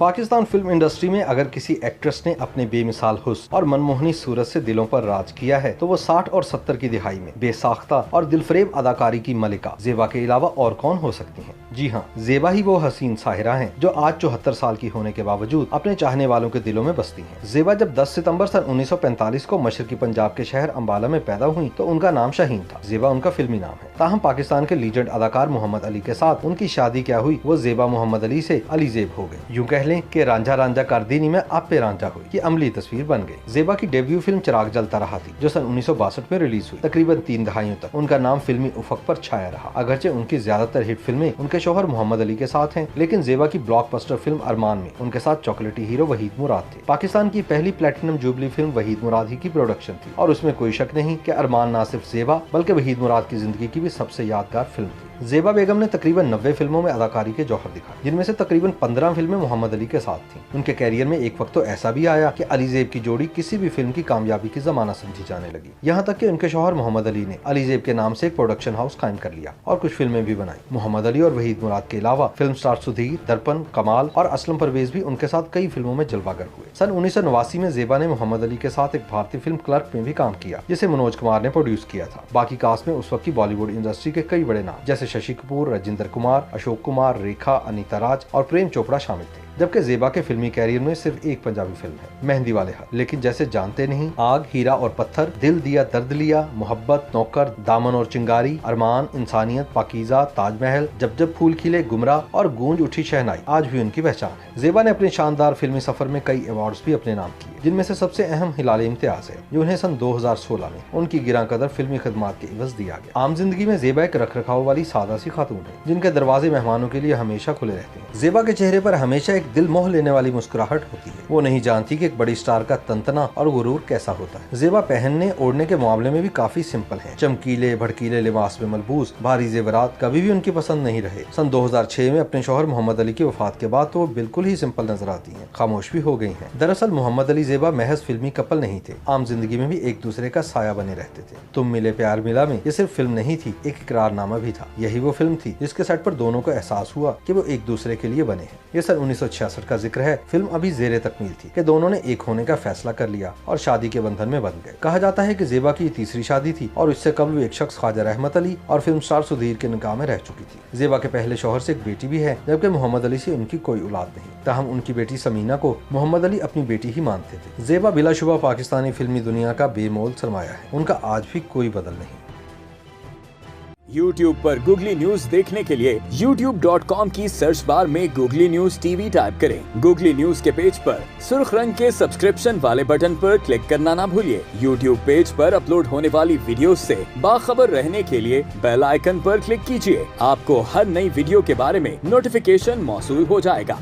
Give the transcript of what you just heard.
Pakistan film industry में अगर किसी एक्ट्रेस ने अपने बेमिसाल हुस्न और मनमोहनी सूरत से दिलों पर राज किया है तो वो 60 और 70 की दिहाई में बेसाख्ता और दिलफरेब अदाकारी की मलिका जेबा के अलावा और कौन हो सकती हैं? जी हाँ, जेबा ही वो हसीन साहिरा हैं जो आज 74 साल की होने के बावजूद अपने चाहने वालों के दिलों में बसती हैं। जेबा जब 10 सितंबर सन 1945 को मशरकी पंजाब के शहर अम्बाला में पैदा हुई तो उनका नाम शाहीन था। जेबा उनका फिल्मी नाम है। ताहम पाकिस्तान के लीजेंड अदाकार मोहम्मद अली के साथ उनकी शादी क्या हुई, वो जेबा मोहम्मद अली से अली जेब हो गई। यूँ कह लें कि रांझा रांझा कर दीनी में आप पे रांझा हुई की अमली तस्वीर बन गई। जेबा की डेब्यू फिल्म चिराग जलता रहा थी जो सन 1962 में रिलीज हुई। तकरीबन 3 दहाइयों तक उनका नाम फिल्मी उफक पर छाया रहा। अगरचे उनकी ज्यादातर हिट फिल्में उनके शौहर मोहम्मद अली के साथ हैं, लेकिन जेबा की ब्लॉकबस्टर फिल्म अरमान में उनके साथ चॉकलेटी हीरो वहीद मुराद थे। पाकिस्तान की पहली प्लेटिनम जुबली फिल्म वहीद मुराद ही की प्रोडक्शन थी और उसमें कोई शक नहीं कि अरमान ना सिर्फ जेबा बल्कि वहीद मुराद की जिंदगी की भी सबसे यादगार फिल्म थी। जेबा बेगम ने तकरीबन 90 फिल्मों में अदाकारी के जौहर दिखाए, जिनमें से तकरीबन 15 फिल्में मोहम्मद अली के साथ थीं। उनके कैरियर में एक वक्त तो ऐसा भी आया कि अली जेब की जोड़ी किसी भी फिल्म की कामयाबी की जमाना समझी जाने लगी। यहाँ तक कि उनके शौहर मोहम्मद अली ने अली जेब के नाम से एक प्रोडक्शन हाउस कायम कर लिया और कुछ फिल्में भी बनाई। मोहम्मद अली और वहीद मुराद के अलावा फिल्म स्टार सुधीर, दर्पण, कमाल और असलम परवेज भी उनके साथ कई फिल्मों में जलवागर हुए। सन 1989 में जेबा ने मोहम्मद अली के साथ एक भारतीय फिल्म क्लर्क में भी काम किया, जिसे मनोज कुमार ने प्रोड्यूस किया था। बाकी कास्ट में उस वक्त की बॉलीवुड इंडस्ट्री के कई बड़े नाम जैसे शशि कपूर, राजेंद्र कुमार, अशोक कुमार, रेखा, अनीता राज और प्रेम चोपड़ा शामिल थे। जबकि जेबा के फिल्मी कैरियर में सिर्फ एक पंजाबी फिल्म है, मेहंदी वाले हाथ। लेकिन जैसे जानते नहीं, आग, हीरा और पत्थर, दिल दिया दर्द लिया, मोहब्बत, नौकर, दामन और चिंगारी, अरमान, इंसानियत, पाकीज़ा, ताजमहल, जब जब फूल खिले, गुमराह और गूंज उठी शहनाई आज भी उनकी पहचान है। जेबा ने अपने शानदार फिल्मी सफर में कई अवार्ड्स भी अपने नाम किए, जिनमें से सबसे अहम हिलाल इम्तियाज है जो उन्हें सन 2016 में उनकी गिरां कदर फिल्मी खिदमात के इवज दिया गया। आम जिंदगी में जेबा एक रख रखाव वाली सादा सी खातून है जिनके दरवाजे मेहमानों के लिए हमेशा खुले रहते हैं। जेबा के चेहरे पर हमेशा एक दिल मोह लेने वाली मुस्कुराहट होती है। वो नहीं जानती कि एक बड़ी स्टार का तंतना और गुरूर कैसा होता है। जेबा पहनने ओढ़ने के मामले में भी काफी सिंपल है। चमकीले भड़कीले लिबास में मलबूस भारी जेवरात कभी भी उनकी पसंद नहीं रहे। सन 2006 में अपने शौहर मोहम्मद अली की वफात के बाद तो वो बिल्कुल ही सिंपल नजर आती हैं, खामोश भी हो गई हैं। दरअसल मोहम्मद अली जेबा महज फिल्मी कपल नहीं थे, आम जिंदगी में भी एक दूसरे का साया बने रहते थे। तुम मिले प्यार मिला में ये सिर्फ फिल्म नहीं थी, एक इकरारनामा भी था। यही वो फिल्म थी जिसके सेट पर दोनों को एहसास हुआ कि वो एक दूसरे के लिए बने हैं। ये सन 1966 का जिक्र है। फिल्म अभी जेरे तकमील थी कि दोनों ने एक होने का फैसला कर लिया और शादी के बंधन में बंध गए। कहा जाता है कि जेबा की तीसरी शादी थी और इससे कबल एक शख्स ख्वाजा रहमत अली और फिल्म स्टार सुधीर के निकाह में रह चुकी थी। जेबा के पहले शौहर से एक बेटी भी है, जबकि मोहम्मद अली से उनकी कोई औलाद नहीं। ताहम उनकी बेटी समीना को मोहम्मद अली अपनी बेटी ही मानते थे। जेबा बिलाशुबा पाकिस्तानी फिल्मी दुनिया का बेमोल सरमाया है। उनका आज भी कोई बदल नहीं। YouTube पर गूगली न्यूज देखने के लिए youtube.com की सर्च बार में गूगली न्यूज टीवी टाइप करें। गूगली न्यूज के पेज पर सुर्ख रंग के सब्सक्रिप्शन वाले बटन पर क्लिक करना ना भूलिए। YouTube पेज पर अपलोड होने वाली वीडियोस से बाखबर रहने के लिए बेल आइकन पर क्लिक कीजिए। आपको हर नई वीडियो के बारे में नोटिफिकेशन मौसूल हो जाएगा।